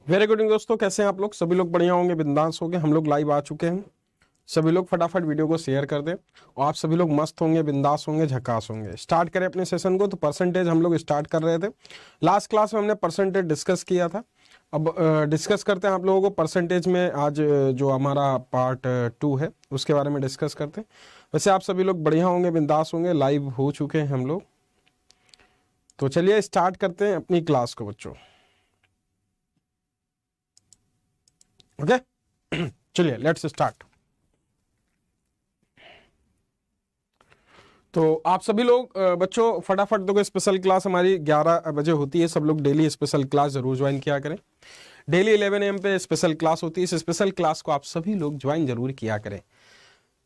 Very good दोस्तों, कैसे हैं आप लोग? सभी लोग बढ़िया होंगे, बिंदास होंगे। हम लोग लाइव आ चुके हैं। सभी लोग फटाफट वीडियो को शेयर कर दें और आप सभी लोग मस्त होंगे, बिंदास होंगे, झकास होंगे। स्टार्ट करें अपने सेशन को। तो परसेंटेज हम लोग स्टार्ट कर रहे थे। लास्ट क्लास में हमने परसेंटेज डिस्कस किया था। अब डिस्कस करते हैं आप लोगों को परसेंटेज में। आज जो हमारा पार्ट 2 है उसके बारे में डिस्कस करते हैं। वैसे आप सभी लोग बढ़िया होंगे, बिंदास होंगे। लाइव हो चुके हैं हम लोग। तो चलिए स्टार्ट करते हैं अपनी क्लास को बच्चों। ओके चलिए लेट्स स्टार्ट। तो आप सभी लोग बच्चों फटाफट देखो, स्पेशल क्लास हमारी 11 बजे होती है। सब लोग डेली स्पेशल क्लास जरूर ज्वाइन किया करें। डेली 11 AM पे स्पेशल क्लास होती है। इस स्पेशल क्लास को आप सभी लोग ज्वाइन जरूर किया करें।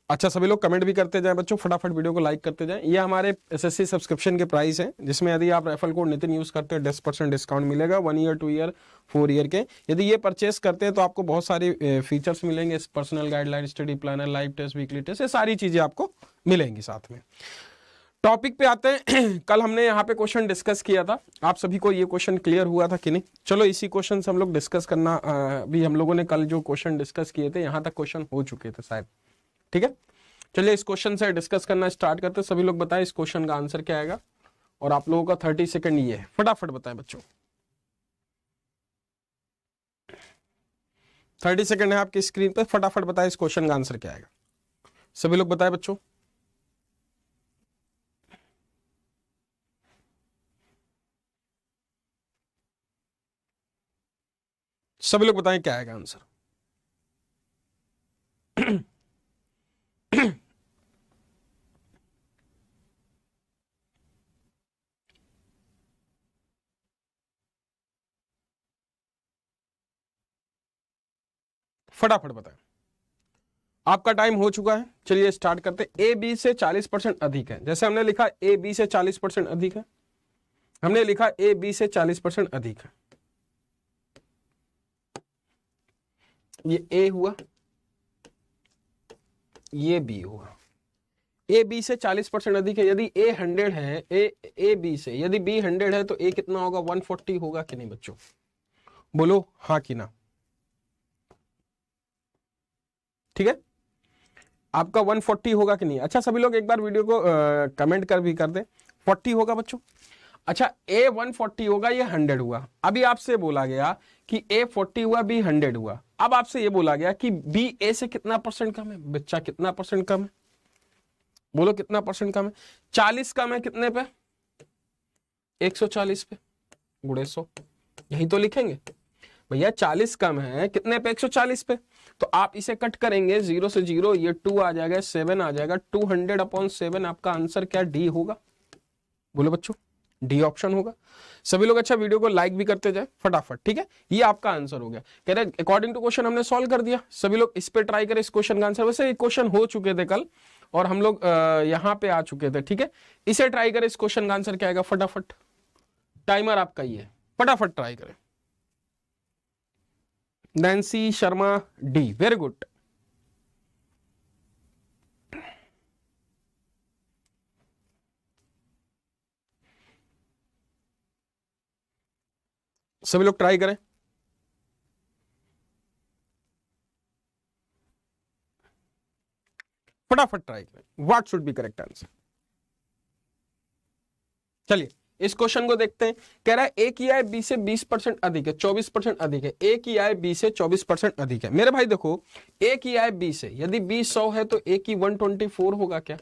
अच्छा, सभी लोग कमेंट भी करते जाएं बच्चों, फटाफट वीडियो को लाइक करते जाएं। ये हमारे एसएससी सब्सक्रिप्शन के प्राइस हैं, जिसमें यदि आप रेफरल कोड नितिन यूज करते हैं 10% डिस्काउंट मिलेगा 1 ईयर 2 ईयर 4 ईयर के। यदि ये परचेस करते हैं तो आपको बहुत सारी फीचर्स मिलेंगे। Personal guideline, study planner, live test, weekly test, ये सारी चीजें आपको मिलेंगी साथ में। टॉपिक पे आते हैं। कल हमने यहाँ पे क्वेश्चन डिस्कस किया था। आप सभी को ये क्वेश्चन क्लियर हुआ था कि नहीं? चलो इसी क्वेश्चन से हम लोग डिस्कस करना। भी हम लोगों ने कल जो क्वेश्चन डिस्कस किए थे यहाँ तक क्वेश्चन हो चुके थे शायद। ठीक है, चलिए इस क्वेश्चन से डिस्कस करना स्टार्ट करते हैं। सभी लोग बताएं इस क्वेश्चन का आंसर क्या आएगा। और आप लोगों का 30 सेकंड ये है, फटाफट बताएं बच्चों। 30 सेकंड है आपकी स्क्रीन पे, फटाफट बताएं इस क्वेश्चन का आंसर क्या आएगा। सभी लोग बताएं बच्चों। सभी लोग बताएं क्या आएगा आंसर। फटाफट बताएं, आपका टाइम हो चुका है। चलिए स्टार्ट करते हैं। ए बी से 40% अधिक है। जैसे हमने लिखा ए बी से 40% अधिक है, हमने लिखा ए बी से 40% अधिक है। ये ए हुआ, ये बी हुआ। ए बी से 40% अधिक है। यदि ए 100 है, ए बी से यदि बी 100 है तो ए कितना होगा? 140 होगा कि नहीं बच्चों? बोलो हाँ कि ना। ठीक है, आपका 140 होगा कि नहीं? अच्छा, सभी लोग एक बार वीडियो को कमेंट कर भी कर दें। 40 होगा बच्चों। अच्छा, ए 140 होगा, ये 100 हुआ। अभी आपसे बोला गया कि ए 40 हुआ, बी 100 हुआ। अब आपसे ये बोला गया कि बी ए से कितना परसेंट कम है। बच्चा कितना परसेंट कम है? बोलो कितना परसेंट कम है? 40 कम है कितने पे? 140 पे गुणे 100। यही तो लिखेंगे भैया। 40 कम है कितने पे? 140 पे। तो आप इसे कट करेंगे, 0 से 0, ये 2 आ जाएगा, 7 आ जाएगा। 200/7 आपका आंसर क्या डी होगा? बोलो बच्चों, डी ऑप्शन होगा। सभी लोग अच्छा वीडियो को लाइक भी करते जाए फटाफट। ठीक है, ये आपका आंसर हो गया। कह रहे अकॉर्डिंग टू क्वेश्चन हमने सॉल्व कर दिया। सभी लोग इस पे ट्राई करें इस क्वेश्चन का आंसर। वैसे क्वेश्चन हो चुके थे कल और हम लोग यहाँ पे आ चुके थे। ठीक है, इसे ट्राई करें। इस क्वेश्चन का आंसर क्या आएगा? फटाफट, टाइमर आपका ही है, फटाफट ट्राई करें। Nancy Sharma D, very good. सभी लोग ट्राई करें। फटाफट ट्राई करें। What should be correct answer? चलिए इस क्वेश्चन को देखते हैं। कह रहा है ए की आय बी से 20% अधिक है, 24% अधिक है। ए की आय बी से 24% अधिक है। मेरे भाई देखो, ए की आय बी से यदि बी 100 है तो ए की 124 होगा क्या?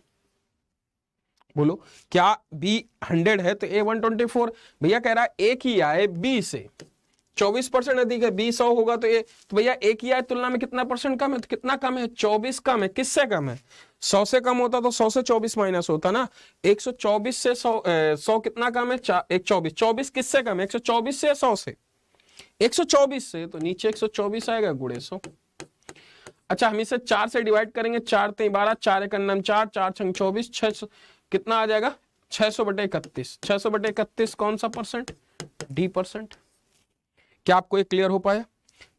बोलो, क्या बी 100 है तो ए 124? भैया कह रहा है ए की आय बी से 24% अधिक है, बी 100 होगा तो ए, तो भैया ए की आय तुलना में कितना परसेंट कम है? तो कितना कम है? 24 कम है। किससे कम है? 100 से कम होता तो 100 से 24 माइनस होता ना। 124 से 100 कितना कम है? 124। 24 किससे कम है? 124 से 100 से? 124 से, तो नीचे 124 आएगा गुणे 100। अच्छा, हम इसे 4 से डिवाइड करेंगे। 4 3 12, 4 1 9 4, 4 6 24, 600 कितना आ जाएगा? 600/31। 600/31 कौन सा परसेंट? D percent. क्या आपको ये क्लियर हो पाया?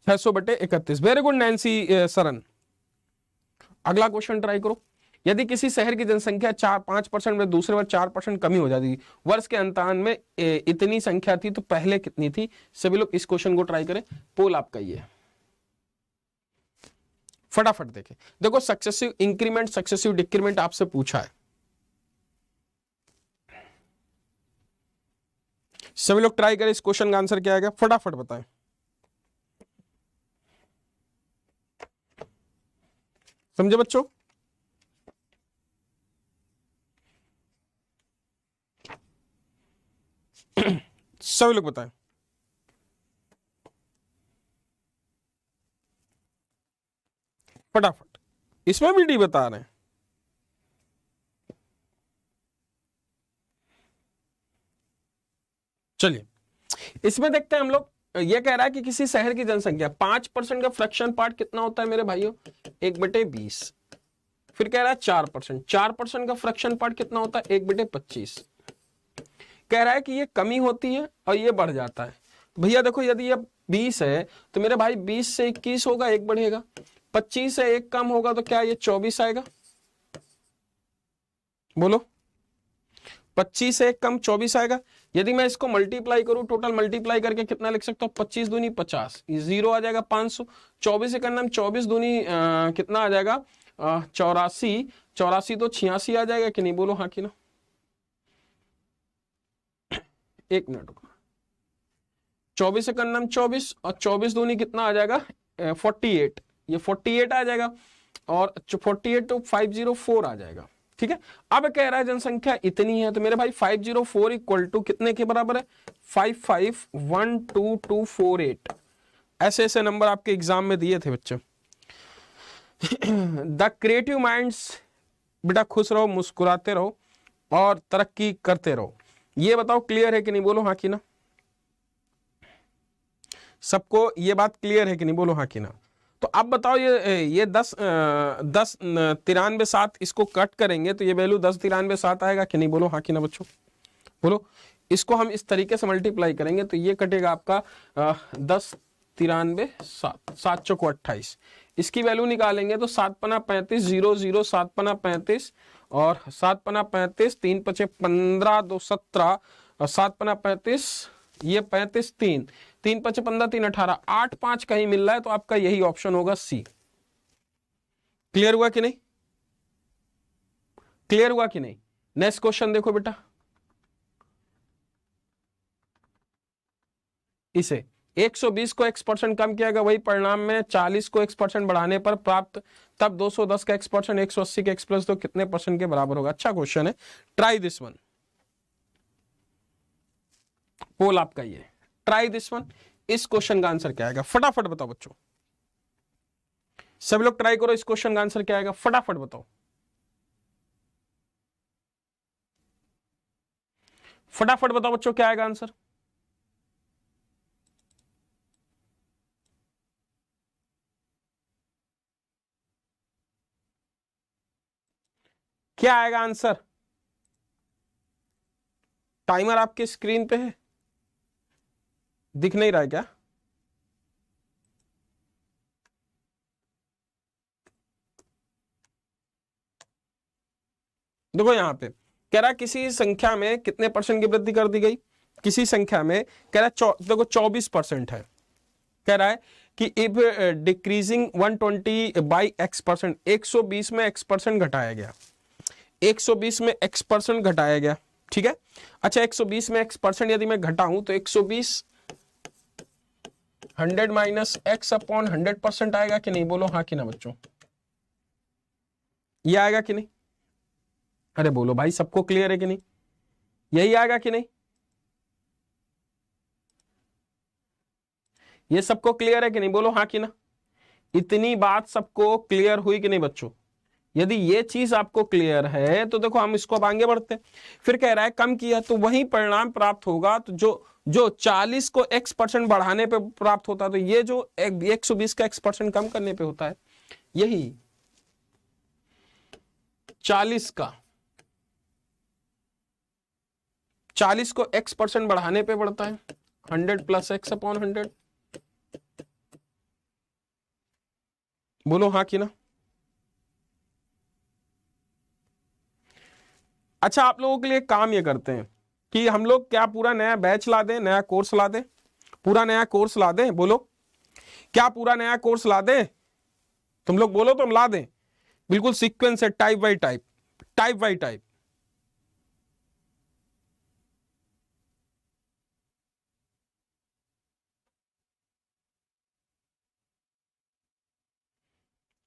600/31। Very good Nancy Saran. अगला क्वेश्चन ट्राई करो। यदि किसी शहर की जनसंख्या 4-5% में दूसरे वर्ष 4% कमी हो जाती, वर्ष के अंतान में इतनी संख्या थी तो पहले कितनी थी? सभी लोग इस क्वेश्चन को ट्राई करें। पोल आपका ये फटाफट देखें। देखो सक्सेसिव इंक्रीमेंट सक्सेसिव डिक्रीमेंट आपसे पूछा है, सभी लोग ट्राई करें। इस क्वेश्चन का आंसर क्या आएगा फटाफट बताएं। समझे बच्चों? सभी लोग बताएं फटाफट। इसमें भी डी बता रहे हैं। चलिए इसमें देखते हैं हम लोग। ये कह रहा है कि किसी शहर की जनसंख्या 5% का फ्रैक्शन पार्ट कितना होता है मेरे भाइयों? 1/20। फिर कह रहा है 4%, 4% का फ्रैक्शन पार्ट कितना होता है? 1/25। कह रहा है कि ये कमी होती है और ये बढ़ जाता है। भैया देखो यदि ये 20 है तो मेरे भाई 20 से 21 होगा, 1 बढ़ेगा। 25 से 1 कम होगा तो क्या ये 24 आएगा? बोलो 25 से 1 कम 24 आएगा। यदि मैं इसको मल्टीप्लाई करूं, टोटल मल्टीप्लाई करके कितना लिख सकता हूं? 25 दूनी 50, जीरो आ जाएगा 500। 24 से करना 24 दूनी कितना आ जाएगा? 84। 84 तो 86 आ जाएगा कि नहीं? बोलो हाँ कि ना। एक मिनट, 24 से करना 24 और 24 दूनी कितना आ जाएगा? 48। ये 48 आ जाएगा और 48 तो 504 आ जाएगा। ठीक है, अब कह रहा है जनसंख्या इतनी है तो मेरे भाई 504 इक्वल टू कितने के बराबर है? 55122448। ऐसे ऐसे नंबर आपके एग्जाम में दिए थे बच्चे। द क्रिएटिव माइंड्स, बेटा खुश रहो, मुस्कुराते रहो और तरक्की करते रहो। ये बताओ क्लियर है कि नहीं? बोलो हाँ कि ना। सबको ये बात क्लियर है कि नहीं? बोलो हाँ कि ना। तो अब बताओ ये 10 93 इसको कट करेंगे तो ये वैल्यू 10 93 आएगा कि नहीं? बोलो हाँ कि ना बच्चों। बोलो इसको हम इस तरीके से मल्टीप्लाई करेंगे तो ये कटेगा आपका 10 93 7 चौको 28। इसकी वैल्यू निकालेंगे तो 7 पना 35 0 0 7 पना 35 और 7 पना 35 3 पचे 15 2 17 और 7 पना 35 ये 35 3 3 पचे 15 3 18 8 5 कहीं मिल रहा है तो आपका यही ऑप्शन होगा सी। क्लियर हुआ कि नहीं? क्लियर हुआ कि नहीं? नेक्स्ट क्वेश्चन देखो बेटा। इसे 120 को x% कम किया गया, वही परिणाम में 40 को x% बढ़ाने पर प्राप्त, तब 210 का x% 180 के x+2 कितने परसेंट के बराबर होगा? अच्छा क्वेश्चन है, ट्राई दिस वन। पोल आपका ये, ट्राई दिस वन। इस क्वेश्चन का आंसर क्या आएगा फटाफट बताओ बच्चों। सब लोग ट्राई करो, इस क्वेश्चन का आंसर क्या आएगा फटाफट बताओ। फटाफट बताओ बच्चों क्या आएगा आंसर। क्या आएगा आंसर? टाइमर आपके स्क्रीन पे है, दिख नहीं रहा है क्या? देखो यहां पे कह रहा है किसी संख्या में कितने परसेंट की वृद्धि कर दी गई? किसी संख्या में कह रहा है देखो 24% है। कह रहा है कि इफ डिक्रीजिंग 120 बाई x%, 120 में x% घटाया गया, 120 में x% घटाया गया। ठीक है, अच्छा 120 में x% यदि मैं घटाऊं तो 120 100 माइनस x अपॉन 100% आएगा कि नहीं? बोलो हाँ कि ना बच्चों। ये आएगा कि नहीं? अरे बोलो भाई, सबको क्लियर है कि नहीं? यही आएगा कि नहीं? ये सबको क्लियर है कि नहीं? बोलो हाँ कि ना। इतनी बात सबको क्लियर हुई कि नहीं बच्चों? यदि ये चीज आपको क्लियर है तो देखो हम इसको अब आगे बढ़ते हैं। फिर कह रहा है कम किया तो वही परिणाम प्राप्त होगा, तो जो 40 को x% बढ़ाने पे प्राप्त होता है तो ये जो 120 का x% कम करने पे होता है, यही 40 को x% बढ़ाने पे बढ़ता है 100 प्लस x अपॉन 100। बोलो हाँ कि ना। अच्छा, आप लोगों के लिए काम ये करते हैं कि हम लोग क्या पूरा नया बैच ला दें, नया कोर्स ला दें, पूरा नया कोर्स ला दें? बोलो, क्या पूरा नया कोर्स ला दें? तुम लोग बोलो तो हम ला दें, बिल्कुल सीक्वेंस है, type by type, type by type.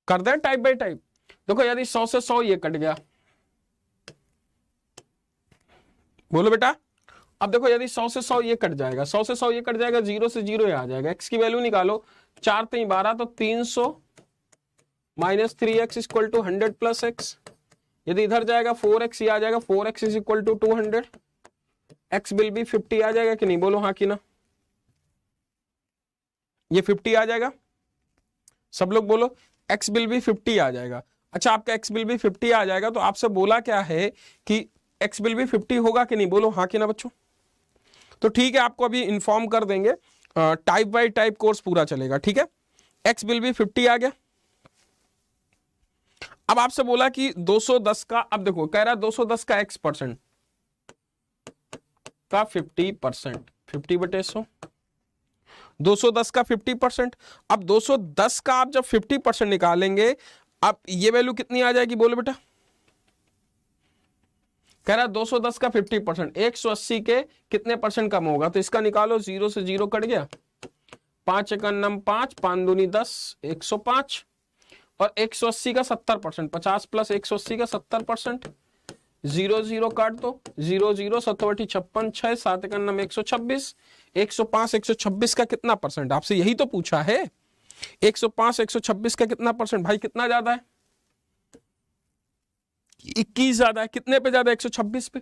कर दें टाइप बाई टाइप। देखो यदि 100 से 100 ये कट गया, बोलो बेटा, अब देखो यदि 100 से 100 ये कट जाएगा, 100 से 100 ये कट जाएगा, 0 से 0 ये आ जाएगा, x की वैल्यू निकालो, 4 3 12, तो 300 minus 3x equal to 100 plus x। यदि इधर जाएगा 4x, ये आ जाएगा 4x is equal to 200, x will भी 50 आ जाएगा कि नहीं? बोलो हाँ कि ना, ये 50 आ जाएगा, सब लोग बोलो, x बिल भी 50 आ जाएगा। अच्छा, आपका x बिल भी 50 आ जाएगा, तो आपसे बोला क्या है कि x बिल भी 50 होगा कि नहीं? बोलो हाँ कि ना बच्चों। तो ठीक है, आपको अभी इन्फॉर्म कर देंगे, टाइप बाय टाइप कोर्स पूरा चलेगा, ठीक है। x बिल भी 50 आ गया। अब आपसे बोला कि 210 का, अब देखो कह रहा है 210 का x% का 50%, 50/100, 210 का 50%। अब 210 का आप जब 50% निकालेंगे, अब ये वैल्यू कितनी आ जाएगी? बोलो बेटा, कह रहा है 210 का 50%, 180 के कितने परसेंट कम होगा? तो इसका निकालो, 0 से 0 कट गया, 5 1 9 5, 5 दूनी 10, 105, और 180 का 70%, 50 प्लस 180 का 70%, 0 0 काट दो, 0 0 7 56 6, 7 1 9 126, 105 126 का कितना परसेंट? आपसे यही तो पूछा है, 105 126 का कितना परसेंट? भाई कितना ज्यादा है? 21 ज्यादा है। कितने पे ज्यादा? 126 पे।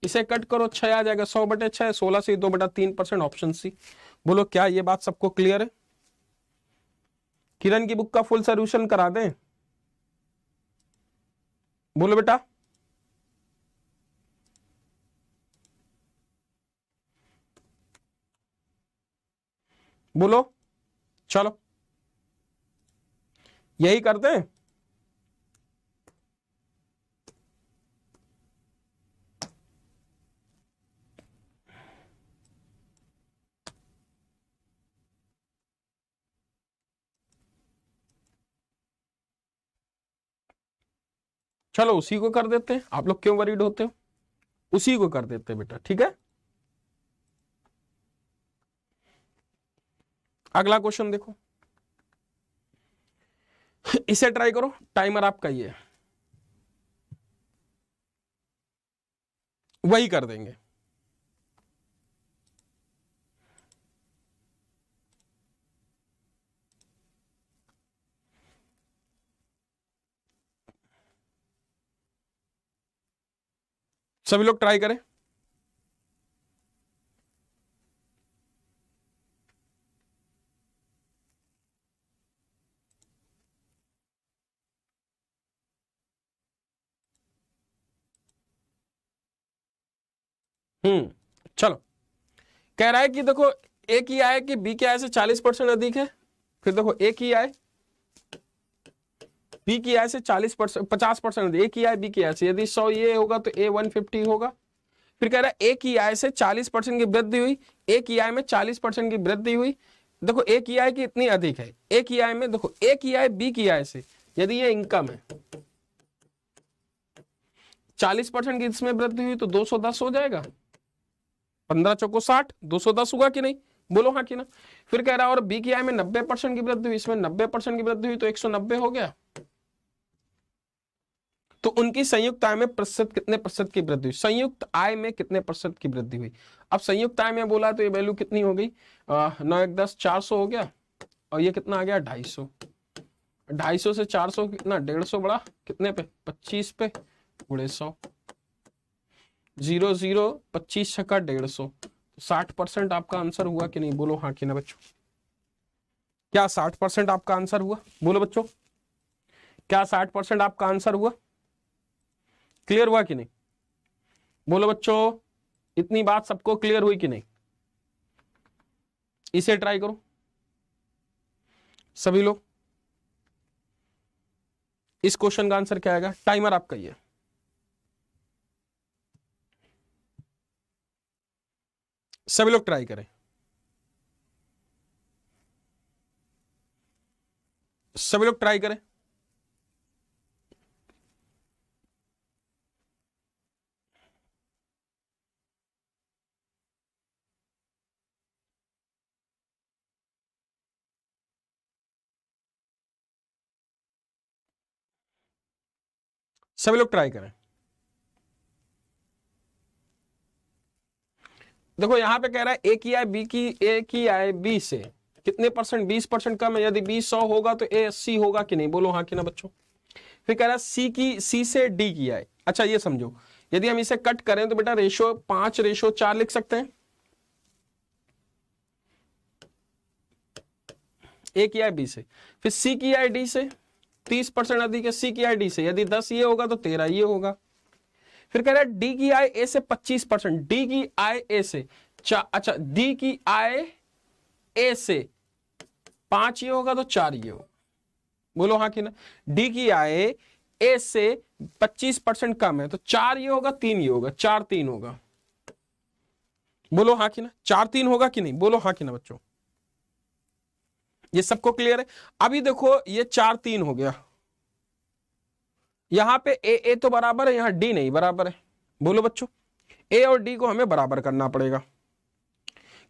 इसे कट करो, 6 आ जाएगा, 100/6, 16 से 2/3%, ऑप्शन सी। बोलो क्या ये बात सबको क्लियर है? किरण की बुक का फुल सोल्यूशन करा दें? बोलो बेटा, बोलो, चलो यही करते हैं। चलो उसी को कर देते हैं, आप लोग क्यों वरीड होते हो? उसी को कर देते हैं बेटा, ठीक है। अगला क्वेश्चन देखो, इसे ट्राई करो, टाइमर आपका ही है, वही कर देंगे। सभी लोग ट्राई करें। चलो, कह रहा है कि देखो ए की आय कि बी के आय से 40% अधिक है। फिर देखो ए की आय बी की आय से 40%, 50% अधिक, ए की आय बी की आय से, यदि 100 ये होगा तो ए 150 होगा। फिर कह रहा है ए की आय से 40% की वृद्धि हुई, ए की आय में 40% की वृद्धि हुई। देखो ए की आय की इतनी अधिक है, ए की आय में देखो, ए की आय बी की आय से, यदि ये इनकम है, 40% की इसमें वृद्धि हुई तो 210 हो जाएगा, 15 चौको 60, 210 हुआ कि नहीं? बोलो हाँ कि ना। फिर कह रहा है और बी की आय में 90% की वृद्धि हुई, इसमें 90% की वृद्धि हुई तो 190 हो गया। तो उनकी संयुक्त आय में प्रतिशत कितने प्रतिशत की वृद्धि हुई? संयुक्त आय में कितने प्रतिशत की वृद्धि हुई? अब संयुक्त आय में बोला तो ये वैल्यू कितनी हो गई? 9 1 10, 400 हो गया, और ये कितना आ गया? 250। 250 से 400 कितना? 150 बढ़ा, कितने पे? 25 पे, गुणे 100, 0 0 25 छक्का 150, 60% आपका आंसर हुआ कि नहीं? बोलो हाँ कि ना बच्चों। क्या 60% आपका आंसर हुआ? बोलो बच्चों, क्या 60% आपका आंसर हुआ? क्लियर हुआ कि नहीं? बोलो बच्चों, इतनी बात सबको क्लियर हुई कि नहीं? इसे ट्राई करो सभी लोग। इस क्वेश्चन का आंसर क्या आएगा? टाइमर आपका ये, सभी लोग ट्राई करें, सभी लोग ट्राई करें। सभी लोग ट्राई करें। देखो यहां पे कह रहा है ए की आय बी की, ए की आय बी से कितने परसेंट? 20% कम है। यदि बी 100 होगा तो ए 80 होगा कि नहीं? बोलो हाँ कि ना बच्चों। फिर कह रहा है सी से डी की आय। अच्छा ये समझो, यदि हम इसे कट करें तो बेटा रेशो 5:4 लिख सकते हैं। ए की आय बी से, फिर सी की आय डी से 30% अधिक है, सी की आय डी से यदि 10 ये होगा तो 13 ये होगा। फिर कह रहा है डी की आय ए से 25%, डी की आय ए से अच्छा डी की आय ए से 5 ये होगा तो 4 ये होगा। बोलो हाँ कि ना। डी की आय ए से 25% कम है तो 4 ये होगा, 3 ये होगा, 4 3 होगा। बोलो हाँ कि ना। 4 3 होगा कि नहीं? बोलो हाँ कि ना बच्चों। ये सबको क्लियर है? अभी देखो ये 4 3 हो गया, यहां पे ए तो बराबर है, यहां डी नहीं बराबर है। बोलो बच्चों, ए और डी को हमें बराबर करना पड़ेगा।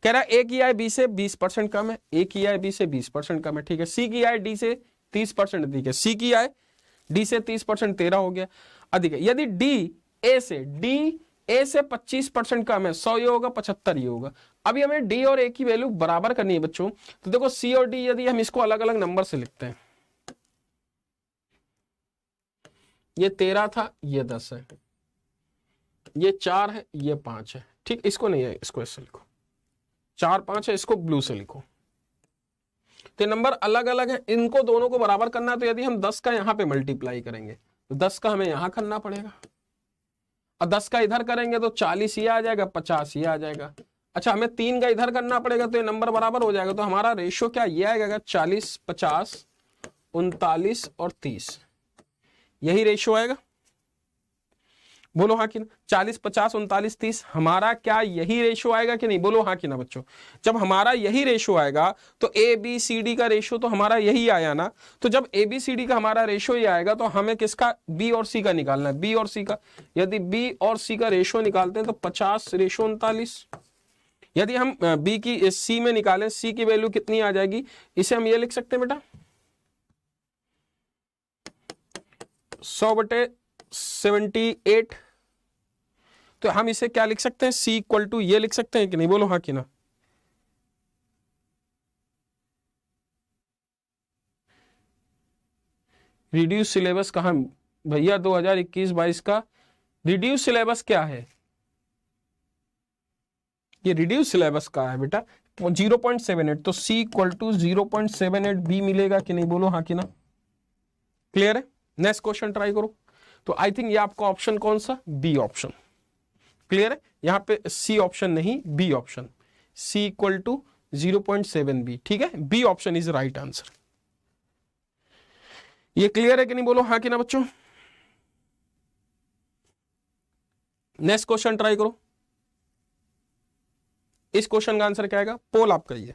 कह रहा है ए की आय बी से 20% कम है, ए की आय बी से 20% कम है, ठीक है। सी की आय डी से 30% अधिक है, सी की आय डी से 30% 13 हो गया अधिक है। यदि डी ए से 25% कम है, 100 ये होगा, 75 ये होगा। अभी हमें डी और ए की वैल्यू बराबर करनी है बच्चों। तो देखो सी और डी यदि हम इसको अलग अलग नंबर से लिखते हैं, ये 13 था, ये 10 है, ये 4 है, ये 5 है, ठीक। इसको नहीं है, इसको ऐसे लिखो, 4 5 है, इसको ब्लू से लिखो। तो नंबर अलग अलग है, इनको दोनों को बराबर करना है। तो यदि हम 10 का यहां पे मल्टीप्लाई करेंगे तो 10 का हमें यहां करना पड़ेगा, और 10 का इधर करेंगे तो 40 ये आ जाएगा, 50 ये आ जाएगा। अच्छा हमें 3 का इधर करना पड़ेगा तो ये नंबर बराबर हो जाएगा। तो हमारा रेशियो क्या ये आएगा? 40 50 39 और 30, यही रेशियो आएगा। बोलो हाँ कि ना। 40 50 39 30 हमारा क्या यही रेशो आएगा कि नहीं? बोलो हाँ कि ना बच्चों। जब हमारा यही रेशो आएगा तो ए बी सी डी का रेशो तो हमारा यही आया ना। तो जब ए बी सी डी का हमारा रेशो ही आएगा तो हमें किसका? बी और सी का निकालना है, बी और सी का। यदि बी और सी का रेशो निकालते हैं तो 50:39। यदि हम बी की सी में निकालें, सी की वैल्यू कितनी आ जाएगी? इसे हम ये लिख सकते हैं बेटा, 100/78। तो हम इसे क्या लिख सकते हैं? C = ये लिख सकते हैं कि नहीं? बोलो हाँ कि ना। रिड्यूस सिलेबस कहाँ भैया? 2021-22 का रिड्यूस सिलेबस क्या है? ये रिड्यूस सिलेबस का है बेटा 0.78। तो C = 0.78 बी मिलेगा कि नहीं? बोलो हाँ कि ना। क्लियर है? नेक्स्ट क्वेश्चन ट्राई करो। तो आई थिंक ये आपका ऑप्शन कौन सा? B option. क्लियर है? यहां पे सी ऑप्शन नहीं, बी ऑप्शन। C = 0.7 बी, ठीक है। B option is right answer. ये क्लियर है कि नहीं? बोलो हाँ कि ना बच्चों। नेक्स्ट क्वेश्चन ट्राई करो। इस क्वेश्चन का आंसर क्या आएगा? पोल आप करिए,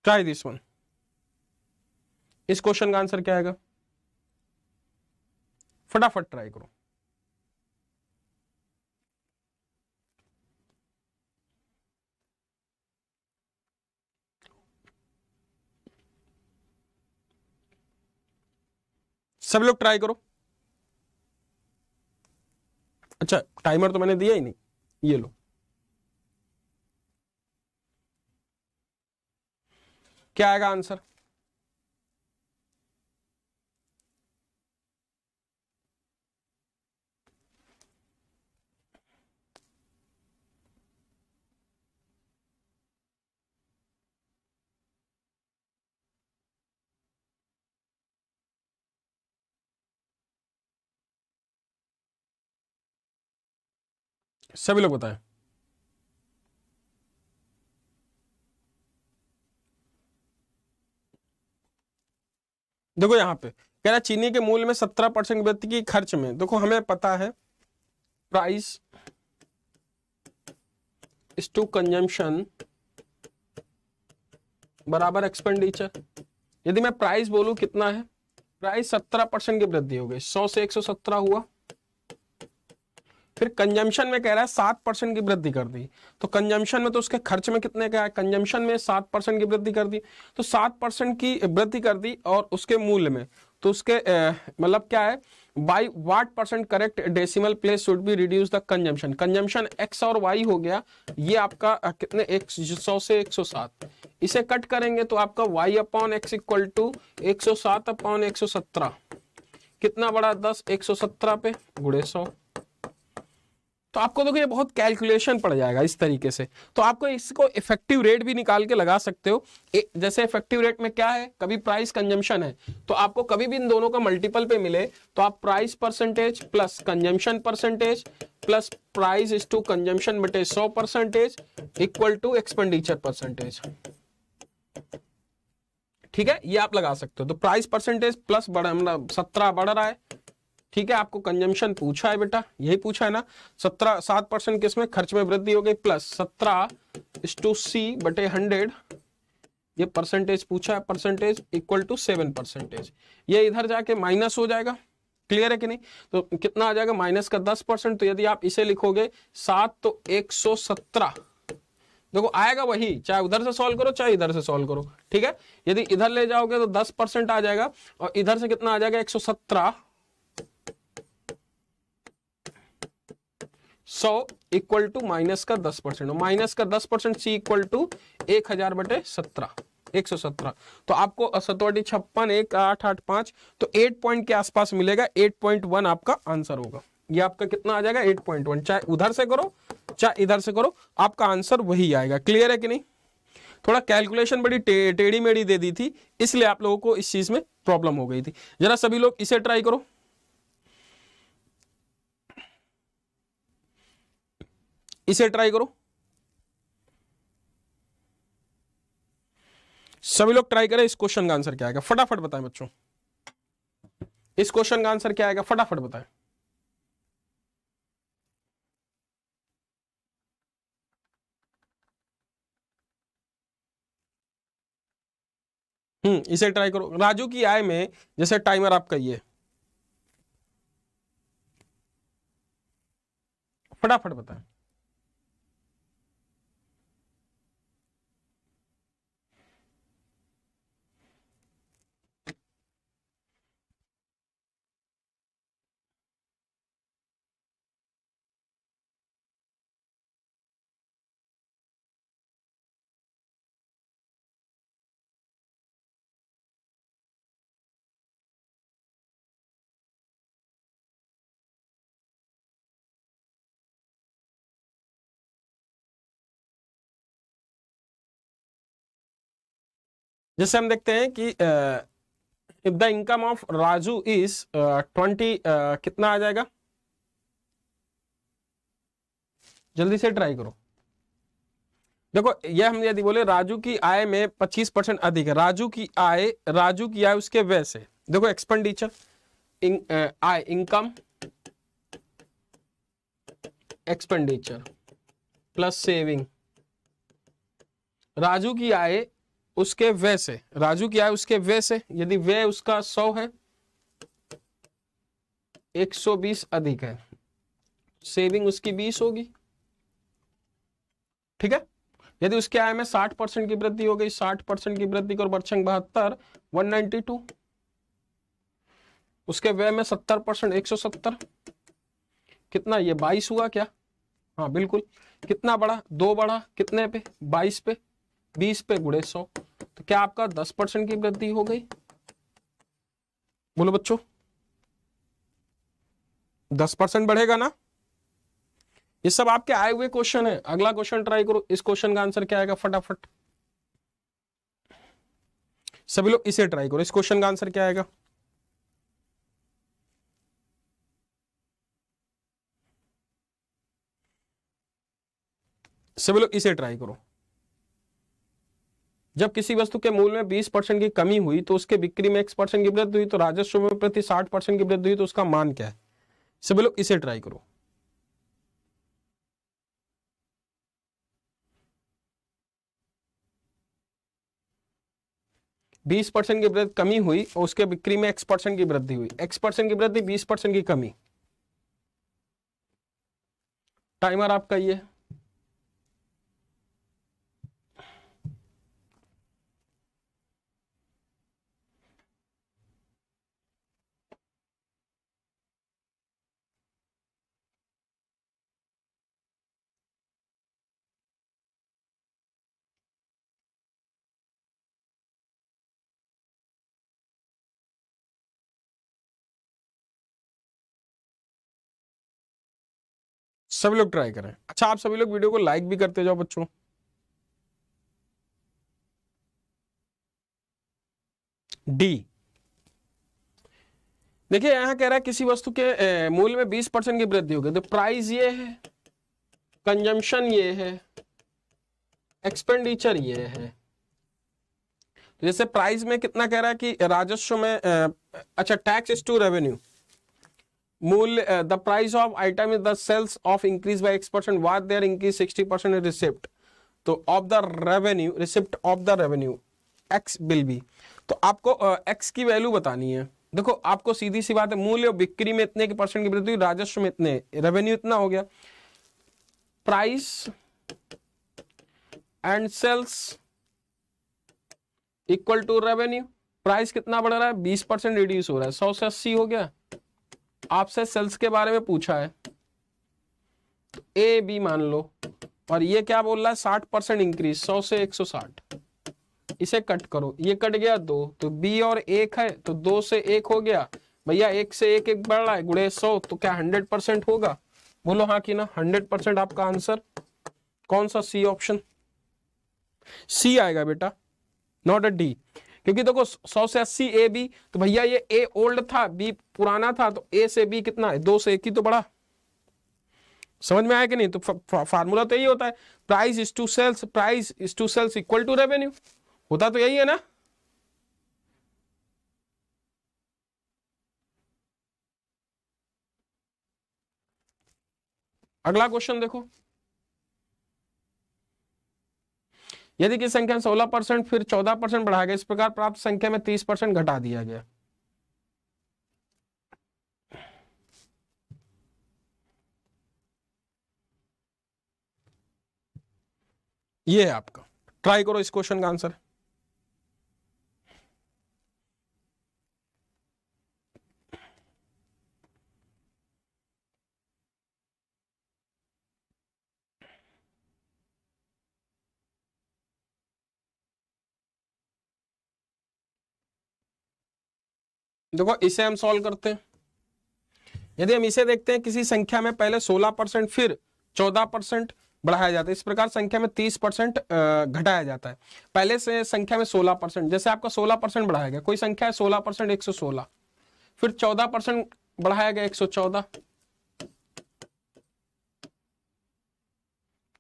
ट्राई दिस वन। इस क्वेश्चन का आंसर क्या आएगा? फटाफट ट्राई करो। सब लोग ट्राई करो। अच्छा टाइमर तो मैंने दिया ही नहीं, ये लो। क्या आएगा आंसर? सभी लोग बताएं। देखो यहाँ पे कह रहा चीनी के मूल्य में 17% की वृद्धि की खर्च में। देखो हमें पता है प्राइस इज टू कंजम्पशन बराबर एक्सपेंडिचर। यदि मैं प्राइस बोलूं कितना है, प्राइस 17% की वृद्धि हो गई, 100 से 117 हुआ। फिर कंजम्पशन में कह रहा है 7% की वृद्धि कर दी, तो कंजम्पशन में तो उसके खर्च में कितने का है, कंजम्पशन में 7% की वृद्धि कर दी, तो 7% की वृद्धि कर दी और उसके मूल्य में, तो उसके मतलब क्या है, by what percent correct decimal place should be reduce the consumption. Consumption x और वाई हो गया, ये आपका कितने 100 से 107, इसे कट करेंगे तो आपका y upon x equal to 107 upon 117, कितना बड़ा 10, 117 पे गुणे 100। तो आपको देखो ये बहुत कैलकुलेशन पड़ जाएगा इस तरीके से। तो आपको इसको इफेक्टिव रेट भी निकाल के लगा सकते हो। जैसे इफेक्टिव रेट में क्या है, कभी प्राइस कंजम्पशन है, तो आपको कभी भी इन दोनों का मल्टीपल पे मिले तो आप price percentage plus consumption percentage plus price is to consumption बटे 100% इक्वल टू एक्सपेंडिचर परसेंटेज। ठीक है, ये आप लगा सकते हो। तो प्राइस परसेंटेज प्लस बढ़ा, मतलब 17 बढ़ रहा है, ठीक है, आपको कंजम्पशन पूछा है बेटा, यही पूछा है ना, 7% किसमें खर्च में वृद्धि हो गई, प्लस 17 इस टू सी बटे 100, ये परसेंटेज पूछा है, परसेंटेज इक्वल टू 7%। ये इधर जाके माइनस हो जाएगा, क्लियर है कि नहीं। तो कितना आ जाएगा, माइनस का 10%। तो यदि आप इसे लिखोगे 7 तो 117, देखो आएगा वही, चाहे उधर से सॉल्व करो चाहे इधर से सॉल्व करो, ठीक है। यदि इधर ले जाओगे तो 10% आ जाएगा और इधर से कितना आ जाएगा 117, 100 इक्वल टू माइनस का 10%, माइनस का 10% सी इक्वल टू 1000 बटे 17, 117। तो आपको 7 56 1 8 8 5, तो 8 पॉइंट के आसपास मिलेगा, 8.1 आपका आंसर होगा। ये आपका कितना आ जाएगा 8.1, चाहे उधर से करो चाहे इधर से करो, आपका आंसर वही आएगा। क्लियर है कि नहीं। थोड़ा कैलकुलेशन बड़ी टेढ़ी मेढ़ी दे दी थी, इसलिए आप लोगों को इस चीज में प्रॉब्लम हो गई थी। जरा सभी लोग इसे ट्राई करो, इसे ट्राई करो, सभी लोग ट्राई करें। इस क्वेश्चन का आंसर क्या आएगा, फटाफट बताएं बच्चों, इस क्वेश्चन का आंसर क्या आएगा, फटाफट बताएं। इसे ट्राई करो। राजू की आय में, जैसे टाइमर आपका ये, फटाफट बताएं। जैसे हम देखते हैं कि if the income of Raju is 20, कितना आ जाएगा, जल्दी से ट्राई करो। देखो ये हम यदि बोले राजू की आय में 25% अधिक है, राजू की आय उसके व्यय से, देखो एक्सपेंडिचर, आय income expenditure plus saving, Raju की आय उसके व्यय से, राजू की आय उसके व्यय से, यदि व्यय उसका 100 है, 120 अधिक है, सेविंग उसकी 20 होगी, ठीक है। यदि उसके आय में 60% की वृद्धि हो गई, 60% की वृद्धि कर बर्छंग 72, 192, उसके व्यय में 70%, 170, कितना, ये 22 हुआ क्या, हाँ बिल्कुल। कितना बढ़ा, 2 बढ़ा, कितने पे, 22 पे, 20 पे गुणे 100, तो क्या आपका 10% की वृद्धि हो गई, बोलो बच्चों, 10% बढ़ेगा ना। ये सब आपके आए हुए क्वेश्चन है। अगला क्वेश्चन ट्राई करो, इस क्वेश्चन का आंसर क्या आएगा, फटाफट सभी लोग इसे ट्राई करो, इस क्वेश्चन का आंसर क्या आएगा। सभी लोग इसे ट्राई करो। जब किसी वस्तु के मूल्य में 20% की कमी हुई तो उसके बिक्री में X% की वृद्धि हुई, तो राजस्व में प्रति 60% की वृद्धि हुई, तो उसका मान क्या है? सभी लोग इसे ट्राई करो। 20% की वृद्धि कमी हुई और उसके बिक्री में X% की वृद्धि हुई, X% की वृद्धि 20% की कमी। टाइमर आपका ये सभी लोग ट्राई करें। अच्छा, आप सभी लोग वीडियो को लाइक भी करते जाओ बच्चों। डी, देखिए यहां कह रहा है किसी वस्तु के मूल्य में 20% की वृद्धि हो गई, तो प्राइस ये है, कंजम्पशन ये है, एक्सपेंडिचर ये है। जैसे प्राइस में कितना कह रहा है कि राजस्व में अच्छा, टैक्स इज टू रेवेन्यू, मूल्य the price of item is the sales of increase by X%, what there increase 60% in receipt, तो of the revenue, receipt of the revenue x will be. तो आपको एक्स की value बतानी है। देखो आपको सीधी सी बात है, मूल्य और बिक्री में इतने की परसेंट की वृद्धि हुई, राजस्व में इतने, रेवेन्यू इतना हो गया। Price and sales equal to revenue, price कितना बढ़ रहा है? 20% रिड्यूस हो रहा है, 100 से 80 हो गया। आपसे सेल्स के बारे में पूछा है, तो ए बी मान लो, और ये क्या बोल रहा है? 60% इंक्रीज, 100 से 160, इसे कट करो, ये कट गया 2, तो बी और 1 है, तो 2 से 1 हो गया भैया, 1 से 1 1 बढ़ रहा है, गुणे 100, तो क्या 100% होगा? बोलो हाँ कि ना। 100% आपका आंसर कौन सा? सी ऑप्शन, सी आएगा बेटा, नॉट अ डी। क्योंकि देखो 100 से 80 ए बी, तो भैया ये ए ओल्ड था, बी पुराना था, तो ए से बी कितना है? 2 से 1 ही तो बढ़ा। समझ में आया कि नहीं? तो फार्मूला तो यही होता है, price is to sales, price is to sales equal to revenue, होता तो यही है ना। अगला क्वेश्चन देखो, यदि किसी संख्या में 16% फिर 14% बढ़ाया गया, इस प्रकार प्राप्त संख्या में 30% घटा दिया गया। ये है आपका, ट्राई करो इस क्वेश्चन का आंसर। देखो इसे हम सॉल्व करते हैं। यदि हम इसे देखते हैं, किसी संख्या में पहले 16% फिर 14% बढ़ाया जाता है, इस प्रकार संख्या में 30% घटाया जाता है। पहले से संख्या में 16%, जैसे आपका 16% बढ़ाया गया, कोई संख्या है 16%, 116, फिर 14% बढ़ाया गया, 114,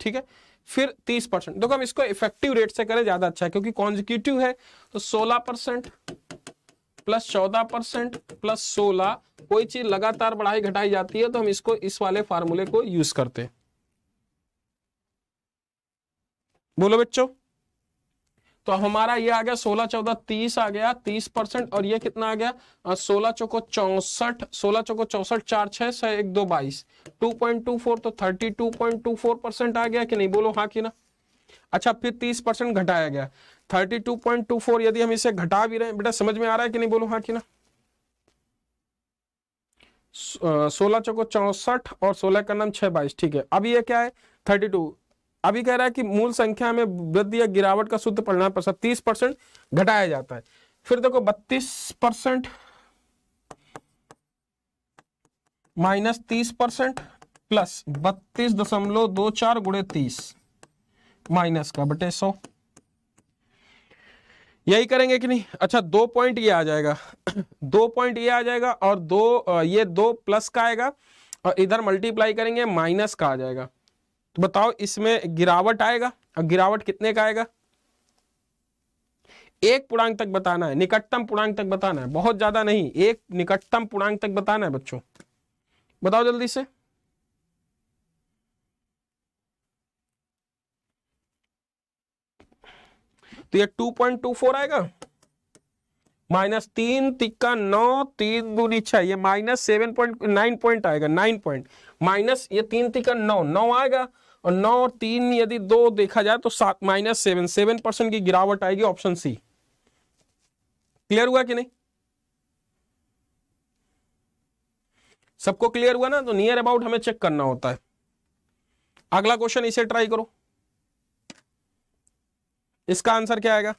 ठीक है, फिर 30%। देखो हम इसको इफेक्टिव रेट से करें ज्यादा अच्छा है, क्योंकि कॉन्जिक्यूटिव है, तो 16% प्लस 14% प्लस 16, कोई चीज लगातार बढ़ाई घटाई जाती है तो हम इसको, इस वाले फार्मूले को यूज करते हैं। बोलो बच्चों, तो हमारा ये आ गया 16 14 30 आ गया 30%, और ये कितना आ गया 16 चौको 64, 16 चौको 64, 4 6 6 1 2 22, 2.24, तो 32.24% आ गया कि नहीं? बोलो हाँ कि ना। अच्छा, फिर 30% घटाया गया, 32.24, यदि हम इसे घटा भी रहे हैं बेटा, समझ में आ रहा है कि नहीं? बोलो हाँ कि ना। 16 चौको 64 और 16 का नाम 6 22, ठीक है। अब ये क्या है? 32। अभी कह रहा है कि मूल संख्या में वृद्धि या गिरावट का शुद्ध परिणाम पर 30% घटाया जाता है। फिर देखो 32% माइनस 30% प्लस 32.24 गुणे 30 माइनस का बटे 100, यही करेंगे कि नहीं? अच्छा, 2 पॉइंट ये आ जाएगा 2 पॉइंट ये आ जाएगा, और 2 ये 2 प्लस का आएगा, और इधर मल्टीप्लाई करेंगे माइनस का आ जाएगा। तो बताओ इसमें गिरावट आएगा, और गिरावट कितने का आएगा? एक पूर्णांक तक बताना है, निकटतम पूर्णांक तक बताना है, बहुत ज्यादा नहीं, एक निकटतम पूर्णांक तक बताना है बच्चों। बताओ जल्दी से। तो ये 2.24 आएगा, -3 × 9, 3×2 = 6, ये -7.9 पॉइंट आएगा, 9 पॉइंट माइनस ये 3 × 9, 9 आएगा, और 9 और 3 यदि 2 देखा जाए तो 7 -7, 7% की गिरावट आएगी, ऑप्शन सी। क्लियर हुआ कि नहीं? सबको क्लियर हुआ ना? तो नियर अबाउट हमें चेक करना होता है। अगला क्वेश्चन इसे ट्राई करो, इसका आंसर क्या आएगा?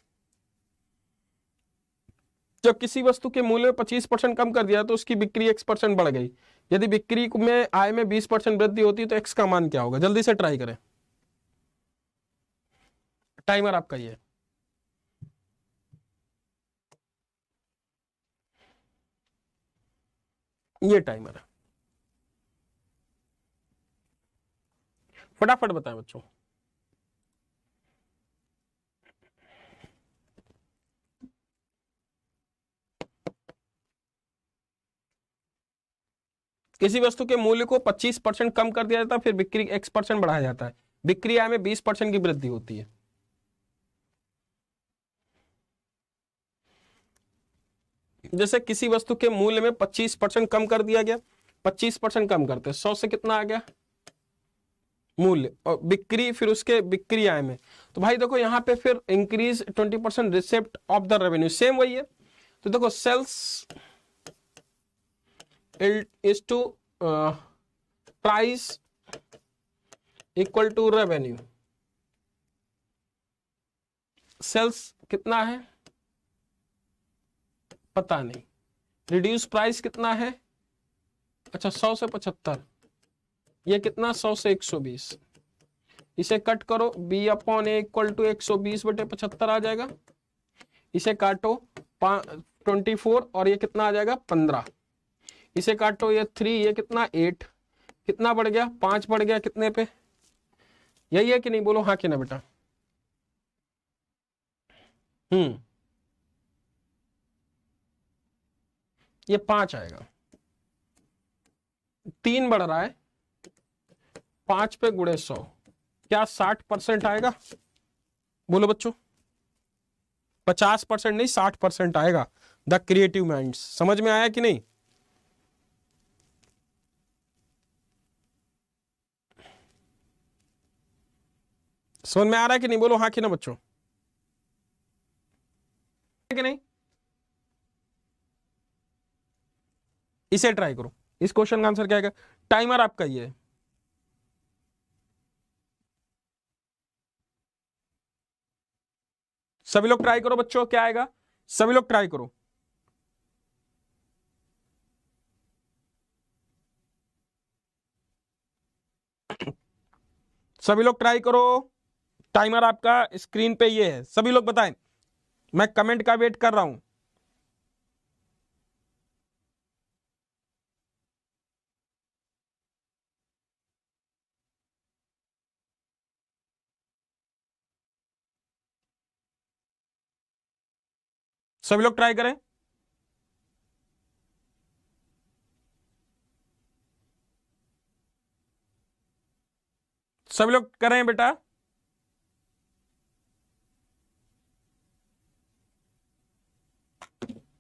जब किसी वस्तु के मूल्य में 25% कम कर दिया तो उसकी बिक्री x% बढ़ गई, यदि बिक्री में आय में 20% वृद्धि होती तो x का मान क्या होगा? जल्दी से ट्राई करें, टाइमर आपका ये। ये टाइमर है, फटाफट बताएं बच्चों। किसी वस्तु के मूल्य को 25% कम कर दिया जाता है, फिर बिक्री x% बढ़ाया जाता है, बिक्री आय में 20% की वृद्धि होती है। जैसे किसी वस्तु के मूल्य में 25% कम कर दिया गया, 25% कम करते 100 से कितना आ गया मूल्य, और बिक्री फिर उसके बिक्री आय में, तो भाई देखो यहां पे फिर increase 20% receipt of the revenue, same वही है। तो देखो sales is to price equal to revenue, sales कितना है पता नहीं, रिड्यूस प्राइस कितना है, अच्छा 100 से 75, ये कितना 100 से 120, इसे कट करो, B/A = 120/75 आ जाएगा, इसे काटो 24 और ये कितना आ जाएगा 15, इसे काटो ये 3, ये कितना 8, कितना बढ़ गया 5 बढ़ गया कितने पे, यही है कि नहीं? बोलो हाँ कि ना बेटा। ये 5 आएगा, 3 बढ़ रहा है, 5 पे गुणे 100, क्या 60% आएगा? बोलो बच्चों, 50% नहीं 60% आएगा। द क्रिएटिव माइंड्स, समझ में आया कि नहीं? समझ में आ रहा है कि नहीं? बोलो हाँ कि ना बच्चों, कि नहीं? इसे ट्राई करो, इस क्वेश्चन का आंसर क्या आएगा? टाइमर आपका ये है, सभी लोग ट्राई करो बच्चों, क्या आएगा? सभी लोग ट्राई करो। सभी लोग ट्राई करो, टाइमर आपका स्क्रीन पे ये है, सभी लोग बताएं, मैं कमेंट का वेट कर रहा हूं। सभी लोग ट्राई करें, सभी लोग करें बेटा।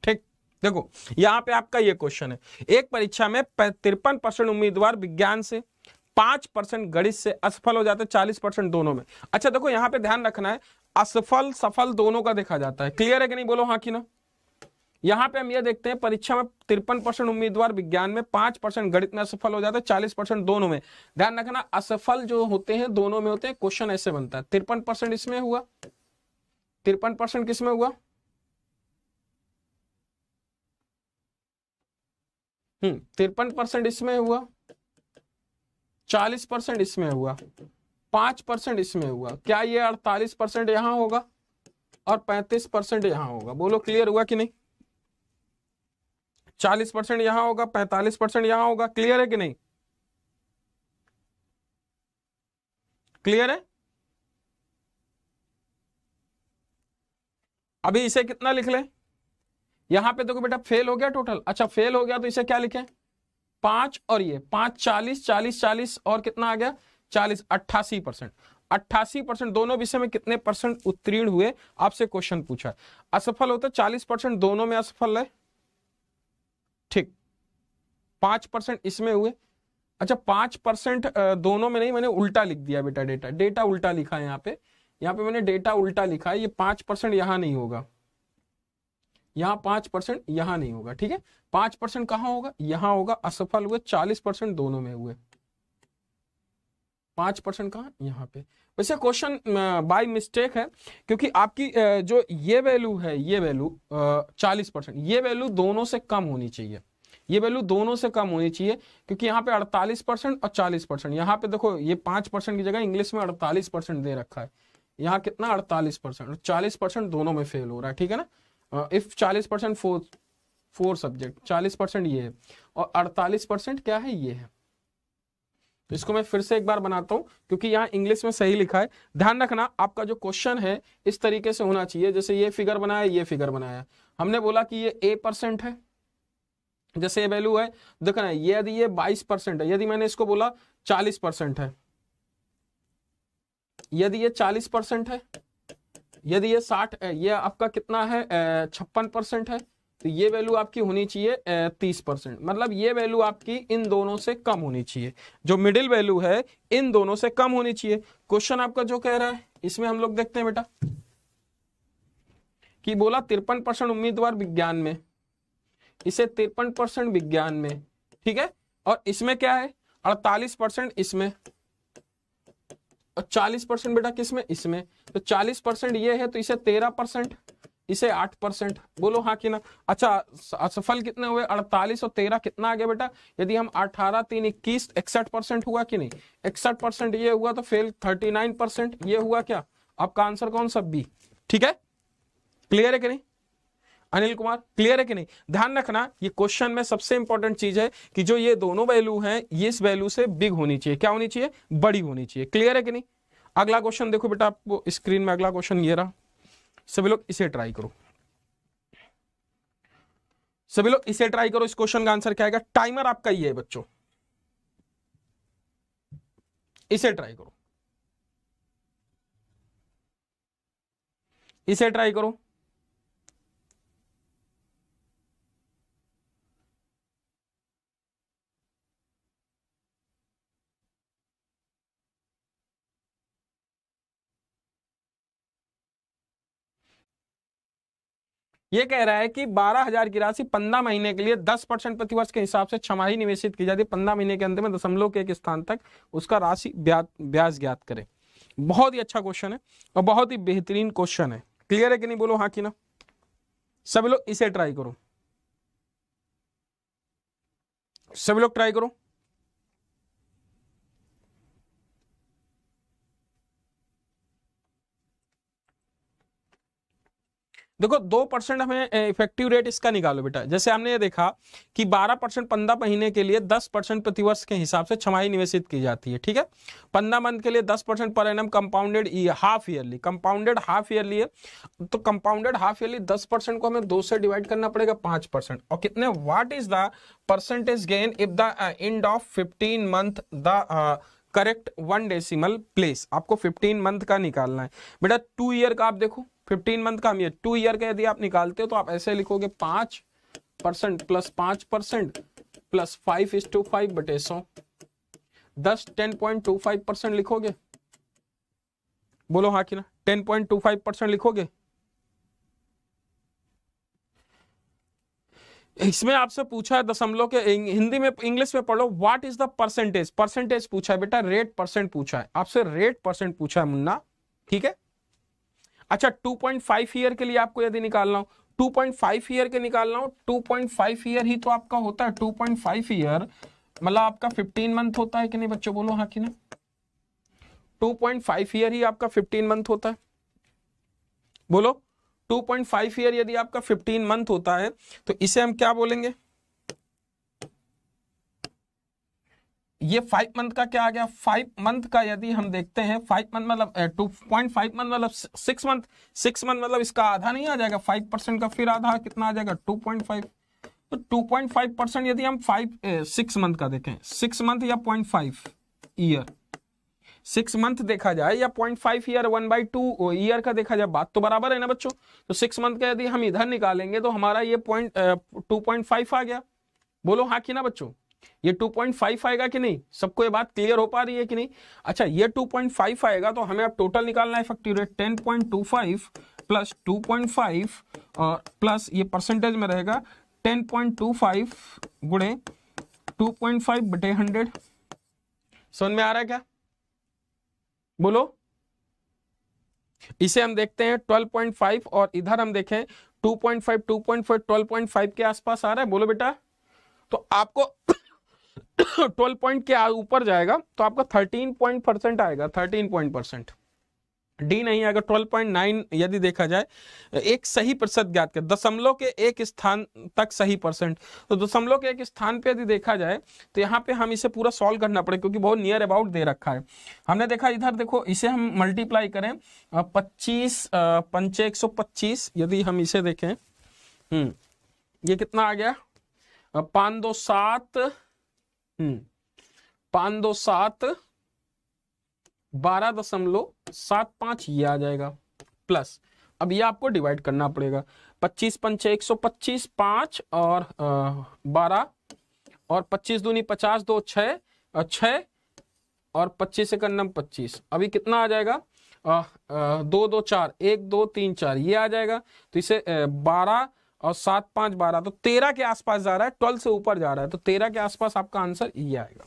ठीक, देखो यहां पे आपका ये क्वेश्चन है, एक परीक्षा में 53% उम्मीदवार विज्ञान से, 5% गणित से असफल हो जाते, 40% दोनों में। अच्छा देखो यहां पे ध्यान रखना है, असफल सफल दोनों का देखा जाता है, क्लियर है कि नहीं? बोलो हाँ कि ना। यहां पे हम ये देखते हैं परीक्षा में 53% उम्मीदवार विज्ञान में, 5% गणित में असफल हो जाते हैं, 40% दोनों में। ध्यान रखना असफल जो होते हैं दोनों में होते हैं, क्वेश्चन ऐसे बनता है, 53% इसमें हुआ, 53% किसमें हुआ? 53% इसमें हुआ, 40% इसमें हुआ, 5% इसमें हुआ, क्या ये 48% यहां होगा और 35% यहां होगा? बोलो क्लियर हुआ कि नहीं? 40% यहां होगा, 45% यहां होगा, क्लियर है कि नहीं? क्लियर है? अभी इसे कितना लिख ले, यहां पे देखो बेटा फेल हो गया टोटल। अच्छा फेल हो गया तो इसे क्या लिखें 5 और ये 5 40 40 40 और कितना आ गया 40 88%। 88% दोनों विषय में कितने परसेंट उत्तीर्ण हुए आपसे क्वेश्चन पूछा है। असफल होता 40% दोनों में असफल है, ठीक 5% इसमें हुए। अच्छा 5% दोनों में नहीं, मैंने उल्टा लिख दिया बेटा, डेटा उल्टा लिखा है यहाँ पे मैंने डेटा उल्टा लिखा है। ये 5% यहां नहीं होगा, यहाँ 5% यहां नहीं होगा, ठीक है 5% कहां होगा यहां होगा। असफल हुए 40% दोनों में हुए, 5% कहां यहां पे। वैसे क्वेश्चन बाय मिस्टेक है, क्योंकि आपकी जो ये वैल्यू है, ये वैल्यू 40%, ये वैल्यू दोनों से कम होनी चाहिए, ये वैल्यू दोनों से कम होनी चाहिए, क्योंकि यहाँ पे 48% और 40%। यहाँ पे देखो ये 5% की जगह इंग्लिश में 48% दे रखा है, यहाँ कितना 48% और 40% दोनों में फेल हो रहा है, ठीक है ना। इफ 40% फोर सब्जेक्ट, 40% ये है और 48% क्या है ये है। तो इसको मैं फिर से एक बार बनाता हूं, क्योंकि यहाँ इंग्लिश में सही लिखा है। ध्यान रखना आपका जो क्वेश्चन है इस तरीके से होना चाहिए, जैसे ये फिगर बनाया, ये फिगर बनाया, हमने बोला कि ये A% है, जैसे ये वैल्यू है देखना है, ये यदि ये 22% है, यदि मैंने इसको बोला 40% है, यदि ये 40% है, यदि ये 60 है, ये आपका कितना है 56% है, तो ये वैल्यू आपकी होनी चाहिए 30%। मतलब ये वैल्यू आपकी इन दोनों से कम होनी चाहिए, जो मिडिल वैल्यू है इन दोनों से कम होनी चाहिए। क्वेश्चन आपका जो कह रहा है इसमें हम लोग देखते हैं बेटा कि बोला 53% उम्मीदवार विज्ञान में, इसे 53% विज्ञान में, ठीक है, और इसमें क्या है 48% इसमें और 40% बेटा किसमें इसमें। तो 40% ये है तो इसे 13%, इसे 8%। बोलो हाँ कि ना। अच्छा असफल कितने हुए 48 और 13 कितना आ गया बेटा, यदि हम 18 3 21 61% हुआ कि नहीं, 61% ये हुआ तो फेल 39% ये हुआ क्या, आपका आंसर कौन सा बी, ठीक है। क्लियर है कि नहीं अनिल कुमार, क्लियर है कि नहीं। ध्यान रखना ये क्वेश्चन में सबसे इंपॉर्टेंट चीज है कि जो ये दोनों वैल्यू हैं ये इस वैल्यू से बिग होनी चाहिए, क्या होनी चाहिए बड़ी होनी चाहिए। क्लियर है कि नहीं। अगला क्वेश्चन देखो बेटा, आपको स्क्रीन में अगला क्वेश्चन ये रहा, सभी लोग इसे ट्राई करो, सभी लोग इसे ट्राई करो। इस क्वेश्चन का आंसर क्या आएगा, टाइमर आपका ये है बच्चों, इसे ट्राई करो, इसे ट्राई करो। ये कह रहा है कि 12,000 की राशि 15 महीने के लिए 10% प्रतिवर्ष के हिसाब से छमाही निवेशित की जाती है। 15 महीने के अंत में दशमलव के एक स्थान तक उसका राशि ब्याज ज्ञात करें। बहुत ही अच्छा क्वेश्चन है और बहुत ही बेहतरीन क्वेश्चन है। क्लियर है कि नहीं, बोलो हाँ कि ना। सभी लोग इसे ट्राई करो, सभी लोग ट्राई करो। देखो 2% हमें इफेक्टिव रेट इसका निकालो बेटा। जैसे हमने ये देखा कि 12% 15 महीने के लिए 10% प्रतिवर्ष के हिसाब से छमाही निवेशित की जाती है, ठीक है। 15 मंथ के लिए 10% per annum compounded half yearly, compounded half yearly है तो कंपाउंडेड हाफ ईयरली 10% को हमें 2 से डिवाइड करना पड़ेगा 5%। और कितने, what is the percentage gain if the end of 15 month the correct 1 decimal place. आपको 15 मंथ का निकालना है बेटा। 2 ईयर का आप देखो, 15 मंथ का हम ये 2 ईयर का यदि आप निकालते हो तो आप ऐसे लिखोगे 5% प्लस 5% प्लस 5:5/100, 10.25% लिखोगे। बोलो हाँ कि ना, 10.25% लिखोगे। इसमें आपसे पूछा है दशमलव के, हिंदी में इंग्लिश में पढ़ो, what is the percentage. Percentage पूछा है बेटा, रेट परसेंट पूछा है आपसे, रेट परसेंट पूछा है मुन्ना, ठीक है। अच्छा 2.5 ईयर के लिए आपको यदि निकालना हो, 2.5 ईयर के निकालना हो, 2.5 ईयर ही तो आपका होता है। 2.5 ईयर मतलब आपका 15 मंथ होता है कि नहीं बच्चों, बोलो हाँ कि ना। 2.5 ईयर ही आपका 15 मंथ होता है, बोलो 2.5 ईयर यदि आपका 15 मंथ होता है तो इसे हम क्या बोलेंगे, ये 5 मंथ का क्या आ गया, 5 मंथ का यदि हम देखते हैं 5 मंथ मतलब 2.5 मंथ मतलब 6 मंथ, 6 मंथ मतलब इसका आधा नहीं आ जाएगा 5% का, फिर आधा कितना आ जाएगा 2.5, तो 2.5% यदि हम 6 मंथ का देखें, 6 मंथ या 0.5 ईयर, 6 मंथ देखा जाए या 0.5 ईयर 1/2 ईयर का देखा जाए, बात तो बराबर है ना बच्चों। तो 6 मंथ का यदि हम इधर निकालेंगे तो हमारा ये 2.5 आ गया, बोलो हाँ कि ना बच्चों, ये 2.5 आएगा कि नहीं, सबको ये बात क्लियर हो पा रही है कि नहीं। अच्छा ये 2.5 आएगा तो हमें अब टोटल निकालना है इफेक्टिव रेट 10.25 प्लस 2.5 और प्लस ये परसेंटेज में रहेगा 10.25 गुणे 2.5 बटे 100। समझ में आ रहा है क्या, बोलो। इसे हम देखते हैं 12.5 और इधर हम देखें 2.5 12.5 के आसपास आ रहा है, बोलो बेटा। तो आपको 12 पॉइंट के ऊपर जाएगा तो आपका 13% आएगा, 13%। डी नहीं आएगा, 12.9 यदि देखा जाए, एक सही प्रतिशत ज्ञात कर, दशमलव के एक स्थान तक सही परसेंट, तो दशमलव के एक स्थान पे यदि देखा जाए तो यहाँ पे हम इसे पूरा सॉल्व करना पड़ेगा क्योंकि बहुत नियर अबाउट दे रखा है। हमने देखा इधर देखो, इसे हम मल्टीप्लाई करें 25 पंचे 125, यदि हम इसे देखें ये कितना आ गया 527 527 12.75 ये आ जाएगा, प्लस अब ये आपको डिवाइड करना पड़ेगा, 25 पंचे 125, 5 और 12 और 25 दूनी 50, 2 6 और 6 और 25 से करना 25, अभी कितना आ जाएगा 2 2 4 1 2 3 4 ये आ जाएगा। तो इसे 12 और 7 5 12, तो 13 के आसपास जा रहा है, 12 से ऊपर जा रहा है, तो 13 के आसपास आपका आंसर ये आएगा,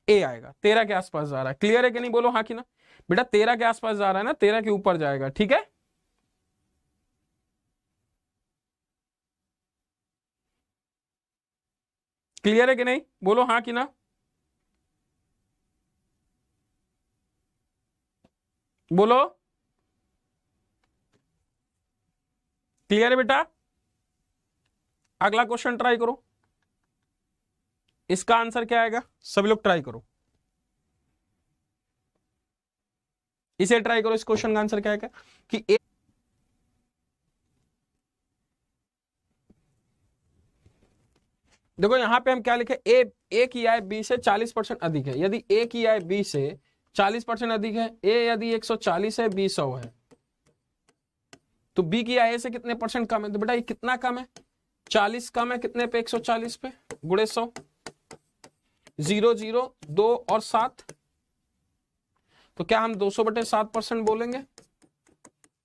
ए आएगा, 13 के आसपास जा रहा है। क्लियर है कि नहीं, बोलो हाँ कि ना बेटा, 13 के आसपास जा रहा है ना, 13 के ऊपर जाएगा, ठीक है। क्लियर है कि नहीं, बोलो हाँ कि ना, बोलो क्लियर है बेटा। अगला क्वेश्चन ट्राई करो, इसका आंसर क्या आएगा, सभी लोग ट्राई करो, इसे ट्राई करो, इस क्वेश्चन का आंसर क्या आएगा कि देखो यहां पे हम क्या लिखे, ए की आय बी से 40% अधिक है, यदि ए की आय बी से 40% अधिक है, ए यदि 140 है, बी 100 है, तो बी की आय से कितने परसेंट कम है, तो बेटा ये कितना कम है, 40 कम है कितने पे, 140 पे, गुणे 100, 0 0 2 और 7, तो क्या हम 200/7% बोलेंगे,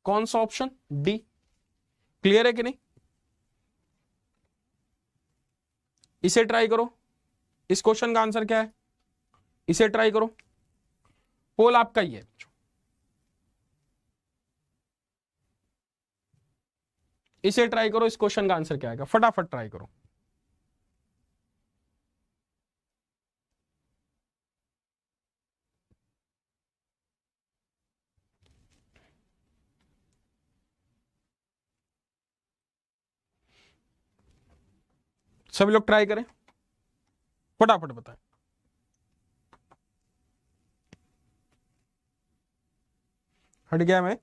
कौन सा ऑप्शन, डी। क्लियर है कि नहीं, इसे ट्राई करो, इस क्वेश्चन का आंसर क्या है, इसे ट्राई करो, पोल आपका ही है, इसे ट्राई करो, इस क्वेश्चन का आंसर क्या आएगा, फटाफट ट्राई करो। सभी लोग ट्राई करें, फटाफट बताएं। हट गया मैं,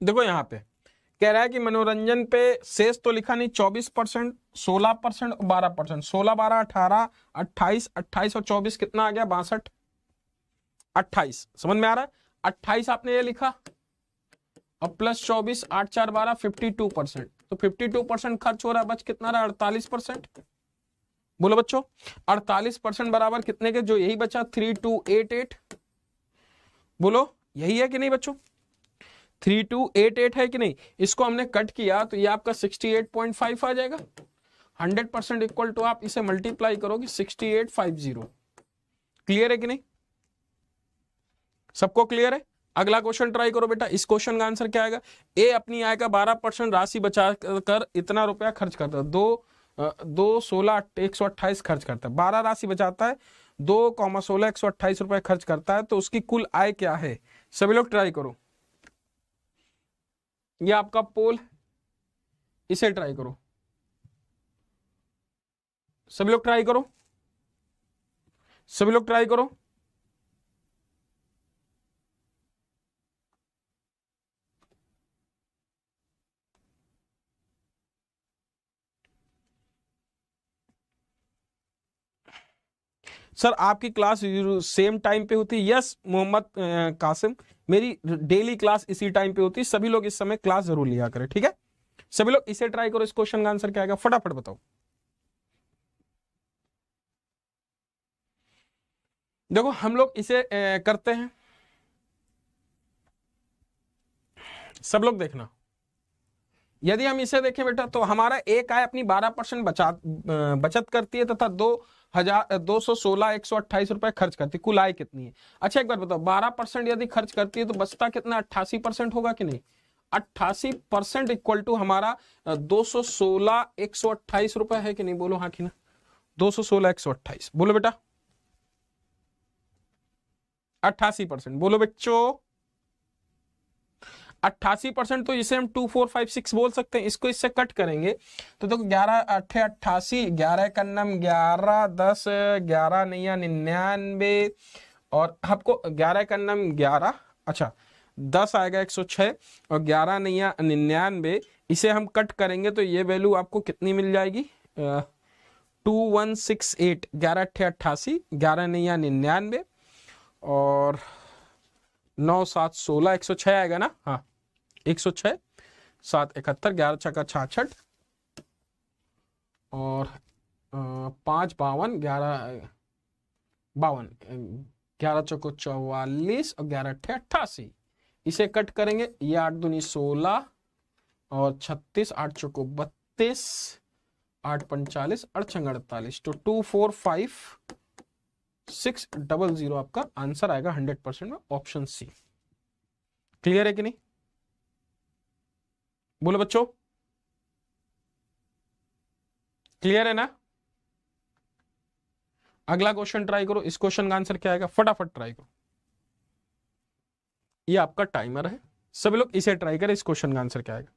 देखो यहां पे कह रहा है कि मनोरंजन पे शेष तो लिखा नहीं, 24%, 16% और 12%, 16 12 18 28 28 और 24 कितना आ गया 62, 28 समझ में आ रहा है, 28 आपने ये लिखा और प्लस 24 8 4 12 52%, तो 52% खर्च हो रहा है, बच कितना रहा 48%। बोलो बच्चों 48% बराबर कितने के, जो यही बचा 3288, बोलो यही है कि नहीं बच्चों, 3288 है कि नहीं, इसको हमने कट किया तो ये आपका 68.5 आ जाएगा, 100% इक्वल टू आप इसे मल्टीप्लाई करोगे 6850। क्लियर है कि नहीं, सबको क्लियर है। अगला क्वेश्चन ट्राई करो बेटा, इस क्वेश्चन का आंसर क्या आएगा, ए अपनी आय का 12% राशि बचा कर इतना रुपया खर्च करता है, 2 16 128 खर्च करता है, 12 राशि बचाता है 2,16,128 रुपए खर्च करता है तो उसकी कुल आय क्या है? सभी लोग ट्राई करो, ये आपका पोल, इसे ट्राई करो, सभी लोग ट्राई करो, सभी लोग ट्राई करो। सर आपकी क्लास सेम टाइम पे होती है? यस मोहम्मद कासिम, मेरी डेली क्लास इसी टाइम पे होती है। सभी लोग इस समय क्लास जरूर लिया करें, ठीक है? सभी लोग इसे ट्राई करो। इस क्वेश्चन का आंसर क्या आएगा, फटाफट बताओ। देखो हम लोग इसे करते हैं, सब लोग देखना। यदि हम इसे देखें बेटा तो हमारा एक आय अपनी 12% बचत करती है तथा 2,216,128 रुपए खर्च करती है। कुल आय कितनी है? अच्छा एक बार बताओ, 12% यदि खर्च करती है तो बचता कितना? 88% होगा कि नहीं? 88% इक्वल टू हमारा 216,128 रुपए है कि नहीं? बोलो हाँ कि ना। 216,128 बोलो बेटा। 88% बोलो बच्चों। 88% तो इसे हम 2456 बोल सकते हैं। इसको इससे कट करेंगे तो देखो 11 8 88, 11 कन्नम 11, 10 11 नैया 99 और आपको 11 कन्नम 11, अच्छा 10 आएगा 106 और 11 नैया 99, इसे हम कट करेंगे तो ये वैल्यू आपको कितनी मिल जाएगी? 2168, 11 8 88, 11 नैया 99 और 9 7 16, 106 आएगा ना? हाँ 106, 7 71, 11 छक्का 66 और 5 52, 11 52, 11 चौको 44 और 11 अट्ठे 88। इसे कट करेंगे, ये 8 दूनी 16 और 36, 8 चौको 32, 8 45, 8 48, तो 245,600 आपका आंसर आएगा 100% में, ऑप्शन सी। क्लियर है कि नहीं? बोलो बच्चों, क्लियर है ना? अगला क्वेश्चन ट्राई करो। इस क्वेश्चन का आंसर क्या आएगा, फटाफट ट्राई करो। ये आपका टाइमर है, सभी लोग इसे ट्राई करें। इस क्वेश्चन का आंसर क्या आएगा,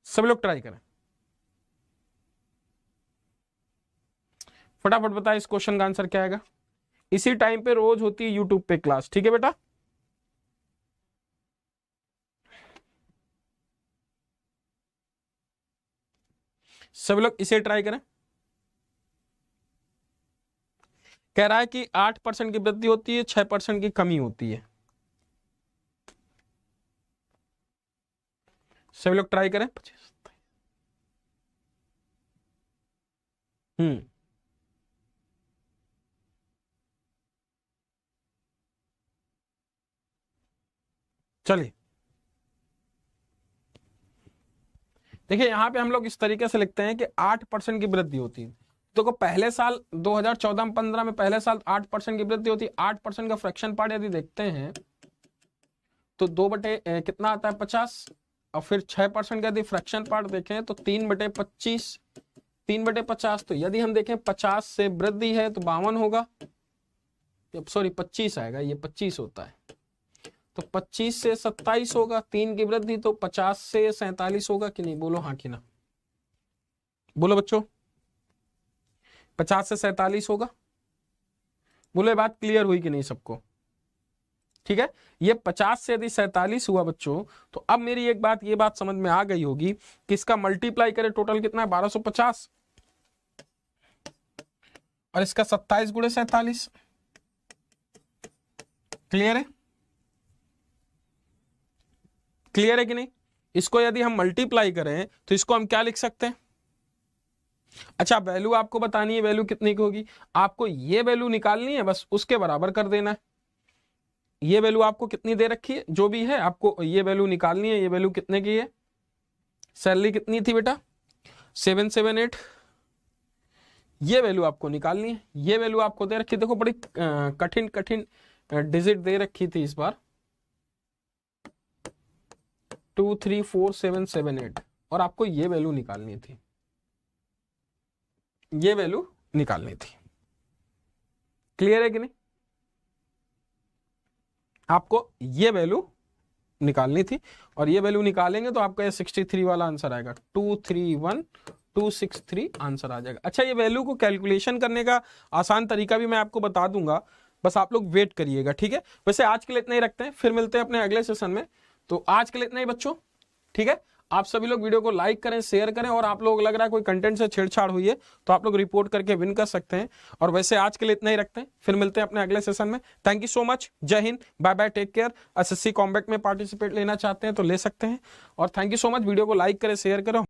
सभी लोग ट्राई करें, फटाफट बताएं इस क्वेश्चन का आंसर क्या आएगा। इसी टाइम पे रोज होती है यूट्यूब पे क्लास, ठीक है बेटा? सभी लोग इसे ट्राई करें। कह रहा है कि 8% की वृद्धि होती है, 6% की कमी होती है। सभी लोग ट्राई करें। हम्म, चलिए देखिए यहां पे हम लोग इस तरीके से लिखते हैं कि 8% की वृद्धि होती है। तो पहले साल 2014-15 में पहले साल 8% की वृद्धि होती है। 8% का फ्रैक्शन पार्ट यदि देखते हैं तो 2 बटे कितना आता है 50, और फिर 6% का यदि फ्रैक्शन पार्ट देखें तो 3 बटे 25, 3 बटे 50। तो यदि हम देखें 50 से वृद्धि है तो 52 होगा, सॉरी 25 आएगा, ये 25 होता है। तो 25 से 27 होगा, 3 की वृद्धि, तो 50 से 47 होगा कि नहीं? बोलो हाँ कि ना। बोलो बच्चों, 50 से 47 होगा। बोलो ये बात क्लियर हुई कि नहीं सबको? ठीक है, ये 50 से यदि 47 हुआ बच्चों, तो अब मेरी एक बात, ये बात समझ में आ गई होगी कि इसका मल्टीप्लाई करें टोटल कितना है 1250 और इसका 27 गुणे 47। क्लियर है? क्लियर है कि नहीं? इसको यदि हम मल्टीप्लाई करें तो इसको हम क्या लिख सकते हैं? अच्छा वैल्यू आपको बतानी है, वैल्यू कितनी की होगी? आपको ये वैल्यू निकालनी है, बस उसके बराबर कर देना है। ये वैल्यू आपको कितनी दे रखी है, जो भी है आपको ये वैल्यू निकालनी है। ये वैल्यू कितने की है? सैलरी कितनी थी बेटा? 778। ये वैल्यू आपको निकालनी है। ये वैल्यू आपको दे रखी, देखो बड़ी कठिन कठिन डिजिट दे रखी थी इस बार, 234778, और आपको ये वैल्यू निकालनी थी, ये वैल्यू निकालनी थी। क्लियर है कि नहीं? आपको ये वैल्यू निकालनी थी और ये वैल्यू निकालेंगे तो आपका ये 63 वाला आंसर आएगा, 231263 आंसर आ जाएगा। अच्छा, ये वैल्यू को कैलकुलेशन करने का आसान तरीका भी मैं आपको बता दूंगा, बस आप लोग वेट करिएगा, ठीक है। वैसे आज के लिए इतना ही रखते हैं, फिर मिलते हैं अपने अगले सेशन में। तो आज के लिए इतना ही बच्चों, ठीक है। आप सभी लोग वीडियो को लाइक करें, शेयर करें, और आप लोग लग रहा है कोई कंटेंट से छेड़छाड़ हुई है तो आप लोग रिपोर्ट करके विन कर सकते हैं। और वैसे आज के लिए इतना ही रखते हैं, फिर मिलते हैं अपने अगले सेशन में। थैंक यू सो मच, जय हिंद, bye bye, take care. SSC combat में पार्टिसिपेट लेना चाहते हैं तो ले सकते हैं। और thank you so much, video को लाइक करें, शेयर करें।